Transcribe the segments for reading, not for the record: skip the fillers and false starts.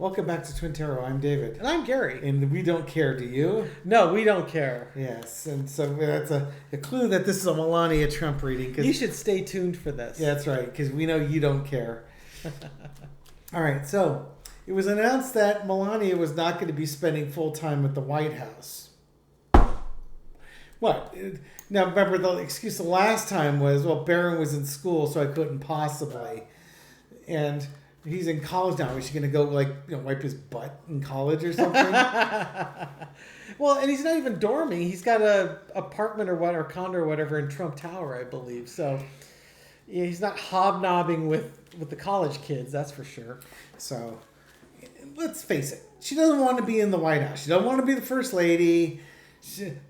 Welcome back to Twin Tarot. I'm David. And I'm Gary. And we don't care, do you? No, we don't care. Yes, and so that's a clue that this is a Melania Trump reading. You should stay tuned for this. Yeah, that's right, because we know you don't care. All right, so it was announced that Melania was not going to be spending full time at the White House. What? Now, remember, the excuse the last time was, well, Barron was in school, so I couldn't possibly. And he's in college now. Is she going to go, wipe his butt in college or something? Well, and he's not even dorming. He's got a apartment or condo or whatever in Trump Tower, I believe. So yeah, he's not hobnobbing with the college kids, that's for sure. So let's face it. She doesn't want to be in the White House. She doesn't want to be the first lady.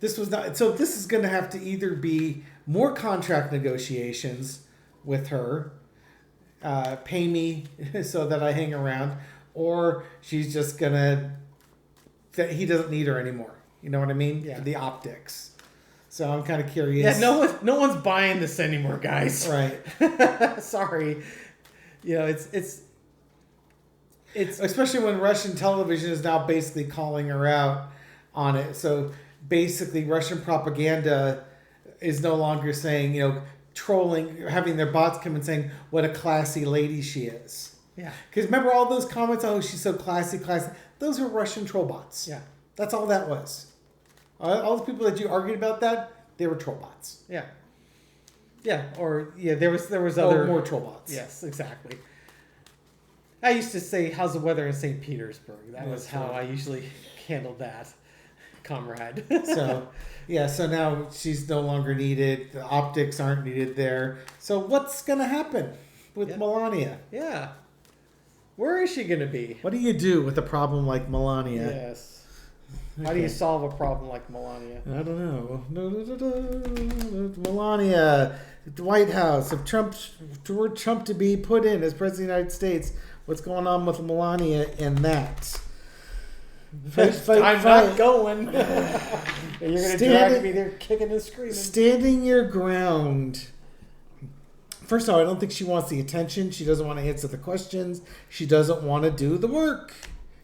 This is going to have to either be more contract negotiations with her, pay me so that I hang around, or she's just gonna that he doesn't need her anymore. You know what I mean? Yeah. The optics. So I'm kind of curious. Yeah, no one's buying this anymore, guys. Right. Sorry. You know, it's especially when Russian television is now basically calling her out on it. So basically, Russian propaganda is no longer saying, trolling, having their bots come and saying what a classy lady she is. Yeah. Because remember all those comments, oh, she's so classy. Those are Russian troll bots. Yeah. That's all that was. All the people that you argued about that, they were troll bots. Yeah. Yeah, there was other... more troll bots. Yes, exactly. I used to say, how's the weather in St. Petersburg? That was how I usually handled that, comrade. So now she's no longer needed. The optics aren't needed there. So what's going to happen with Melania? Yeah. Where is she going to be? What do you do with a problem like Melania? Yes. How do you solve a problem like Melania? I don't know. Melania, the White House, if Trump to be put in as President of the United States, what's going on with Melania and that? I'm not going. You're going to drag me there kicking and screaming. Standing your ground. First of all, I don't think she wants the attention. She doesn't want to answer the questions. She doesn't want to do the work.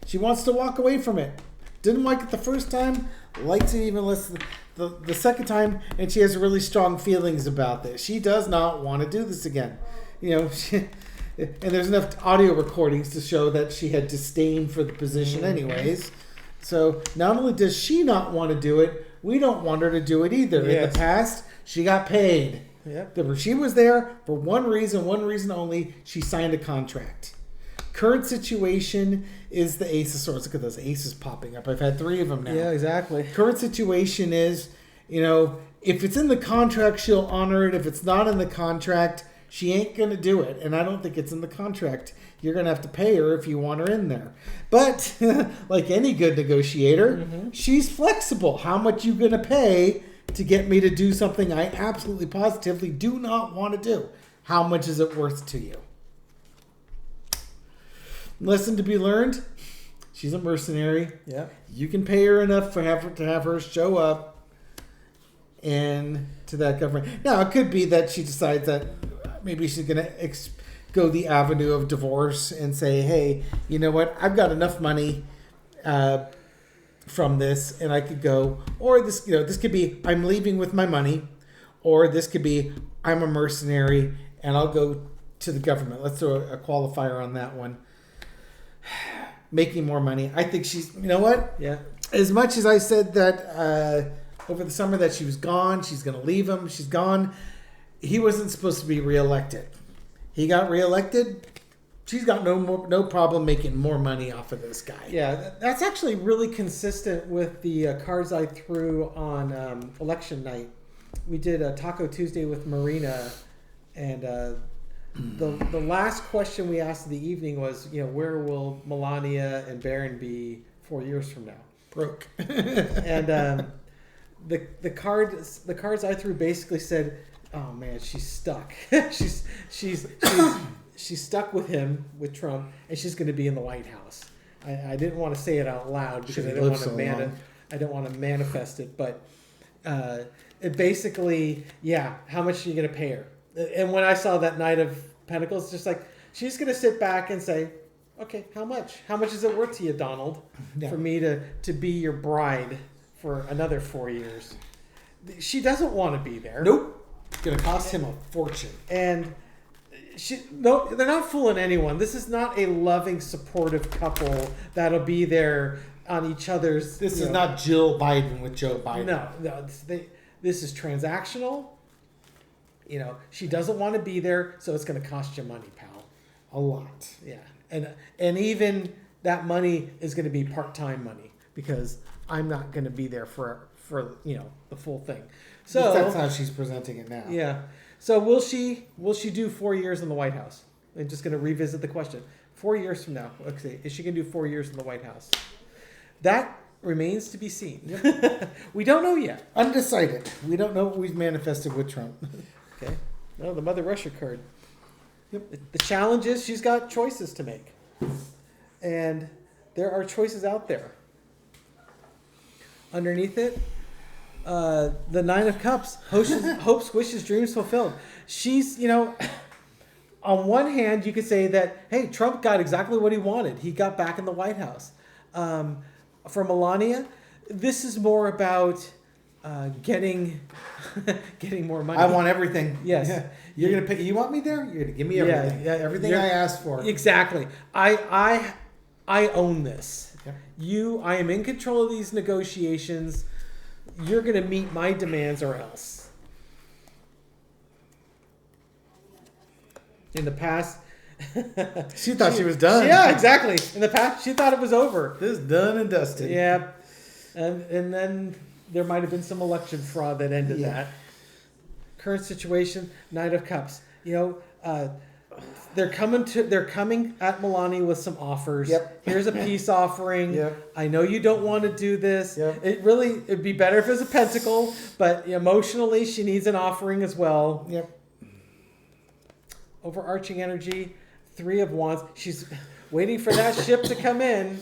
She wants to walk away from it. Didn't like it the first time. Likes it even less the second time. And she has really strong feelings about this. She does not want to do this again. And there's enough audio recordings to show that she had disdain for the position anyways. So not only does she not want to do it, we don't want her to do it either. Yes. In the past, she got paid. Yep. She was there for one reason only. She signed a contract. Current situation is the Ace of Swords. Look at those aces popping up. I've had 3 of them now. Yeah, exactly. Current situation is, if it's in the contract, she'll honor it. If it's not in the contract, she ain't going to do it. And I don't think it's in the contract. You're going to have to pay her if you want her in there. But like any good negotiator, she's flexible. How much you going to pay to get me to do something I absolutely positively do not want to do? How much is it worth to you? Lesson to be learned. She's a mercenary. Yeah. You can pay her enough to have her show up and to that government. Now, it could be that she decides that maybe she's going to go the avenue of divorce and say, hey, you know what? I've got enough money from this and I could go. Or this could be I'm leaving with my money. Or this could be I'm a mercenary and I'll go to the government. Let's throw a qualifier on that one. Making more money. I think she's, you know what? Yeah. As much as I said that over the summer that she was gone, she's going to leave him, she's gone. He wasn't supposed to be reelected. He got reelected. She's got no problem making more money off of this guy. Yeah, that's actually really consistent with the cards I threw on election night. We did a Taco Tuesday with Marina, and the last question we asked in the evening was, where will Melania and Barron be 4 years from now? Broke. And the cards I threw basically said, oh man, she's stuck. she's stuck with him, with Trump, and she's going to be in the White House. I didn't want to say it out loud because I didn't want to manifest it, but it basically, how much are you going to pay her? And when I saw that Knight of Pentacles, just like, she's going to sit back and say, Okay, how much? How much is it worth to you, Donald, Yeah. for me to be your bride for another 4 years? She doesn't want to be there. Nope. It's going to cost him a fortune. And no, they're not fooling anyone. This is not a loving, supportive couple that'll be there on each other's. This is not Jill Biden with Joe Biden. No, this is transactional. You know, she doesn't want to be there, so it's going to cost you money, pal. A lot. Yeah, and even that money is going to be part-time money because I'm not going to be there for the full thing. So that's how she's presenting it now. Yeah. So will she do 4 years in the White House? I'm just going to revisit the question. 4 years from now, okay, is she going to do 4 years in the White House? That remains to be seen. Yep. We don't know yet. Undecided. We don't know what we've manifested with Trump. Okay. No, the Mother Russia card. Yep. The challenge is she's got choices to make. And there are choices out there. Underneath it, the Nine of Cups, hopes, wishes, dreams fulfilled. She's, on one hand, you could say that, hey, Trump got exactly what he wanted. He got back in the White House. For Melania, this is more about getting more money. I want everything. Yes. Yeah. You're gonna pay. You want me there? You're gonna give me everything. Yeah, everything I asked for. Exactly. I own this. Yeah. I am in control of these negotiations. You're going to meet my demands or else. In the past, she thought she was done. Yeah, exactly. In the past, she thought it was over. This is done and dusted. Yeah, and then there might have been some election fraud that ended that. Current situation, Knight of Cups. They're coming at Melania with some offers. Yep. Here's a peace offering. Yep. I know you don't want to do this. Yep. It'd be better if it was a pentacle, but emotionally she needs an offering as well. Yep. Overarching energy, 3 of Wands. She's waiting for that ship to come in.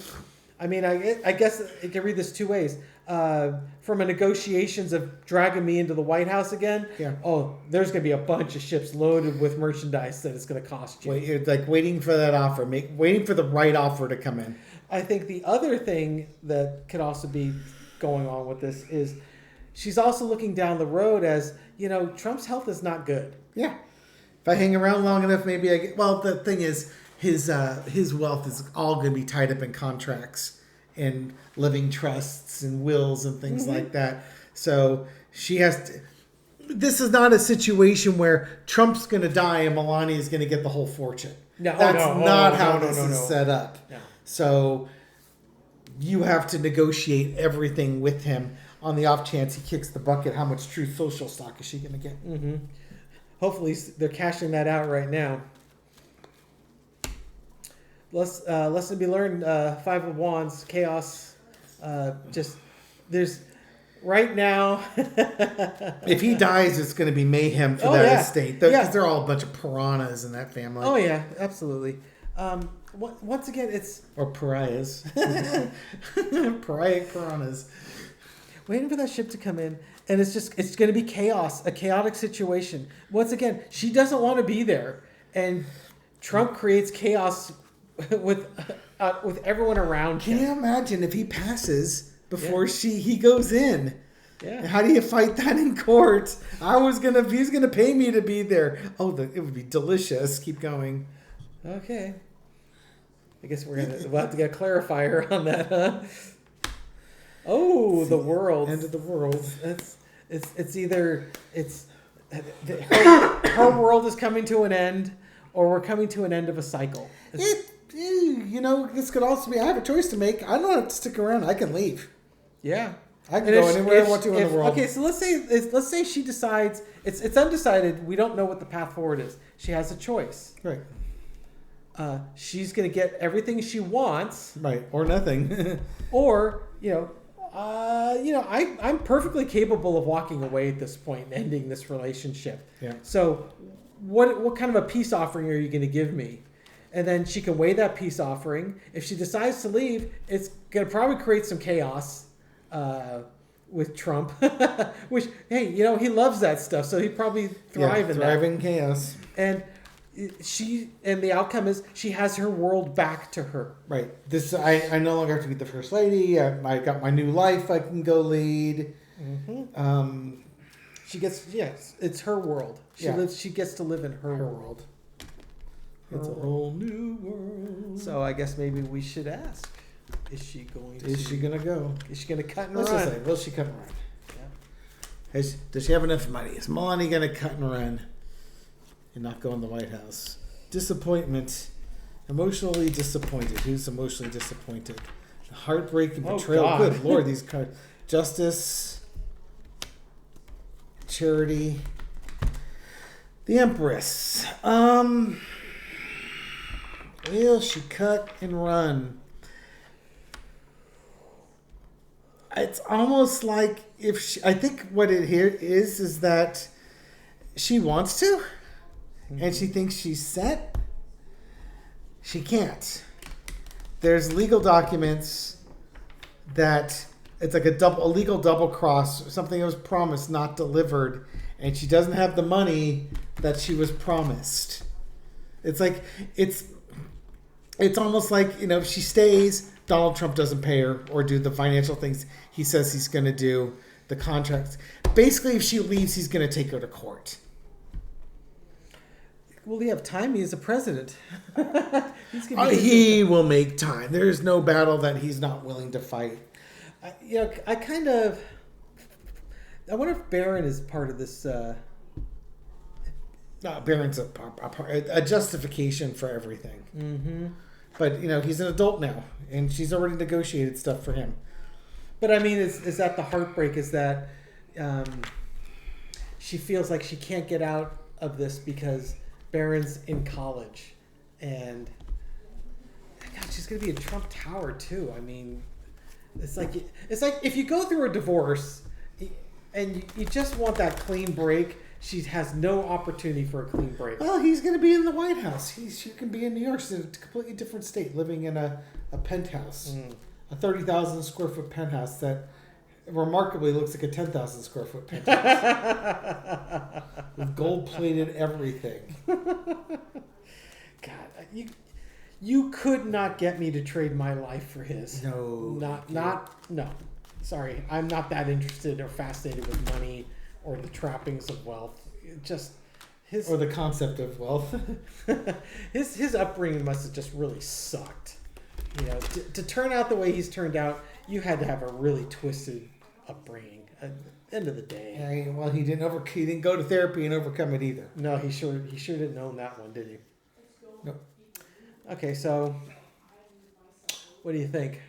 I mean, I guess you can read this 2 ways. From a negotiations of dragging me into the White House again. Yeah. Oh, there's going to be a bunch of ships loaded with merchandise that it's going to cost you. It's like waiting for that offer, waiting for the right offer to come in. I think the other thing that could also be going on with this is she's also looking down the road as, Trump's health is not good. Yeah. If I hang around long enough, maybe I get... Well, the thing is, his wealth is all going to be tied up in contracts and living trusts and wills and things like that. So she has to... This is not a situation where Trump's going to die and Melania is going to get the whole fortune. No, That's not how this is set up. No. So you have to negotiate everything with him on the off chance he kicks the bucket. How much Truth Social stock is she going to get? Mm-hmm. Hopefully they're cashing that out right now. Lesson to be learned, 5 of Wands, chaos. There's right now. If he dies, it's going to be mayhem for that estate. Because they're all a bunch of piranhas in that family. Oh, yeah, absolutely. Once again, it's... Or pariahs. Piranhas. Waiting for that ship to come in. And it's going to be chaos, a chaotic situation. Once again, she doesn't want to be there. And Trump creates chaos with everyone around him. Can you imagine if he passes before he goes in? Yeah. How do you fight that in court? He's gonna pay me to be there. Oh, it would be delicious. Keep going. Okay. I guess we'll have to get a clarifier on that, huh? Oh, the world. End of the world. It's either her world is coming to an end, or we're coming to an end of a cycle. This could also be. I have a choice to make. I don't have to stick around. I can leave. Yeah, I can go anywhere I want to in the world. Okay, so let's say she decides it's undecided. We don't know what the path forward is. She has a choice. Right. She's going to get everything she wants. Right, or nothing. Or I'm perfectly capable of walking away at this point and ending this relationship. Yeah. So, what kind of a peace offering are you going to give me? And then she can weigh that peace offering. If she decides to leave, it's going to probably create some chaos with Trump. Which, hey, he loves that stuff, so he'd probably thrive in that. Thrive in chaos. And, the outcome is she has her world back to her. Right. This I no longer have to be the first lady. I got my new life. I can go lead. Mm-hmm. She gets it's her world. She gets to live in her world. It's a whole new world. So I guess maybe we should ask: Is she going to? Is she gonna go? Is she gonna cut and Let's run? just say, will she cut and run? Yeah. Does she have enough money? Is Melania gonna cut and run and not go in the White House? Disappointment. Emotionally disappointed. Who's emotionally disappointed? Heartbreak and betrayal. God. Good Lord, these cards. Justice. Charity. The Empress. Will she cut and run? It's almost like if she, I think what it here is that she wants to, and she thinks she's set. She can't. There's legal documents that it's like a legal double cross, something that was promised, not delivered, and she doesn't have the money that she was promised. It's like it's almost like, if she stays, Donald Trump doesn't pay her or do the financial things he says he's going to do, the contracts. Basically, if she leaves, he's going to take her to court. Will he have time? He is a president. He will make time. There's no battle that he's not willing to fight. I wonder if Barron is part of this. Barron's a justification for everything. Mm-hmm. But, he's an adult now, and she's already negotiated stuff for him. But, I mean, is that the heartbreak? Is that she feels like she can't get out of this because Barron's in college. And, God, she's going to be in Trump Tower, too. I mean, it's like if you go through a divorce and you just want that clean break, she has no opportunity for a clean break. Well, he's going to be in the White House. She can be in New York. She's in a completely different state, living in a penthouse, a 30,000 square foot penthouse that remarkably looks like a 10,000 square foot penthouse with gold plated everything. God, you could not get me to trade my life for his. No, no. Sorry, I'm not that interested or fascinated with money or the trappings of wealth. Just his or the concept of wealth. his upbringing must have just really sucked. To turn out the way he's turned out, you had to have a really twisted upbringing. At the end of the day. Yeah, well, he didn't go to therapy and overcome it either. No, he sure didn't own that one, did he? No. Okay, so what do you think?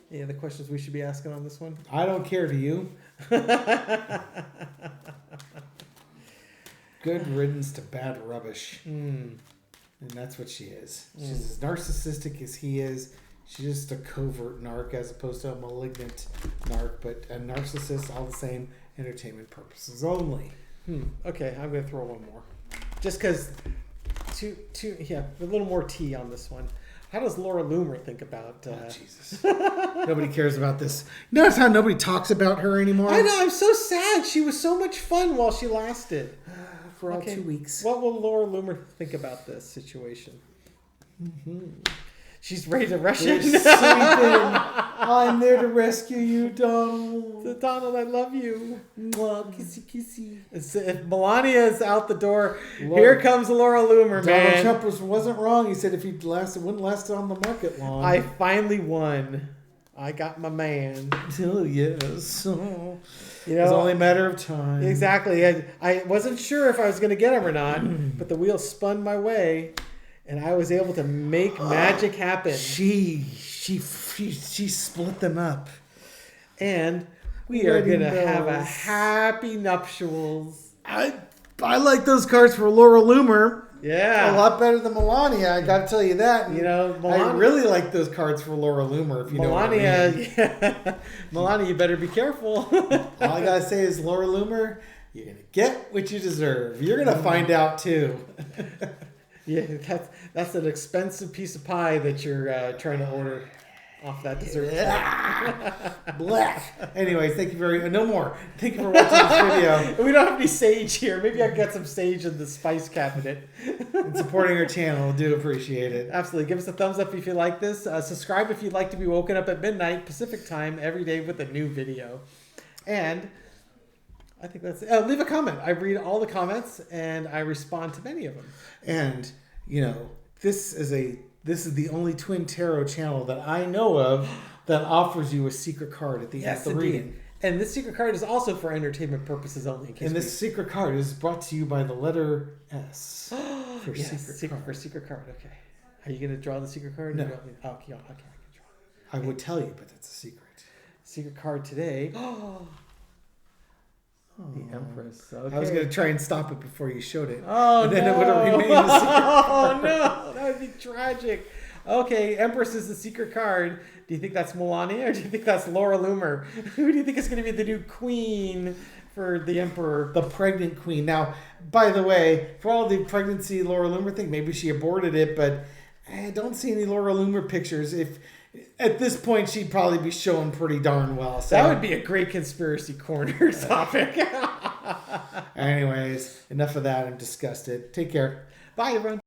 Any other questions we should be asking on this one? I don't care, do you? Good riddance to bad rubbish. And that's what she is. She's as narcissistic as he is. She's just a covert narc as opposed to a malignant narc, but a narcissist, all the same, entertainment purposes only. Okay, I'm going to throw one more. Just because, a little more tea on this one. How does Laura Loomer think about... Jesus. Nobody cares about this. Notice how nobody talks about her anymore? I know, I'm so sad. She was so much fun while she lasted. For all 2 weeks. What will Laura Loomer think about this situation? She's ready to rush in. I'm there to rescue you, Donald. Donald, I love you. Mwah, kissy, kissy. If Melania is out the door, here comes Laura Loomer, man. Donald Trump wasn't wrong. He said if he wouldn't last on the market long. I finally won. I got my man. Oh, yes. Oh. It's only a matter of time. Exactly. I wasn't sure if I was going to get him or not, but the wheel spun my way, and I was able to make magic happen. She split them up. And we are going to have a happy nuptials. I like those cards for Laura Loomer. Yeah. A lot better than Melania, I got to tell you that. Melania, I really like those cards for Laura Loomer, if you know what I mean. Melania, you better be careful. All I got to say is, Laura Loomer, you're going to get what you deserve. You're going to find out, too. Yeah, that's an expensive piece of pie that you're trying to order. off that dessert. Black. Anyways, thank you no more. Thank you for watching this video. We don't have any sage here. Maybe I got some sage in the spice cabinet. And supporting our channel. Do appreciate it. Absolutely. Give us a thumbs up if you like this. Subscribe if you'd like to be woken up at midnight Pacific time every day with a new video. And I think that's it. Leave a comment. I read all the comments and I respond to many of them. And, this is the only Twin Tarot channel that I know of that offers you a secret card at the end of the reading. And this secret card is also for entertainment purposes only. And this secret card is brought to you by the letter S for secret card. Okay. Are you going to draw the secret card? No. Okay, I can draw it. I would tell you, but that's a secret. Secret card today. The Empress. Okay. I was going to try and stop it before you showed it. Oh, and then no. it would have remained a secret card. Oh, no. That would be tragic. Okay, Empress is the secret card. Do you think that's Melania or do you think that's Laura Loomer? Who do you think is going to be the new queen for the Emperor? The pregnant queen. Now, by the way, for all the pregnancy Laura Loomer thing, maybe she aborted it, but I don't see any Laura Loomer pictures. If at this point, she'd probably be showing pretty darn well. So. That would be a great conspiracy corner topic. Anyways, enough of that. I'm disgusted. Take care. Bye, everyone.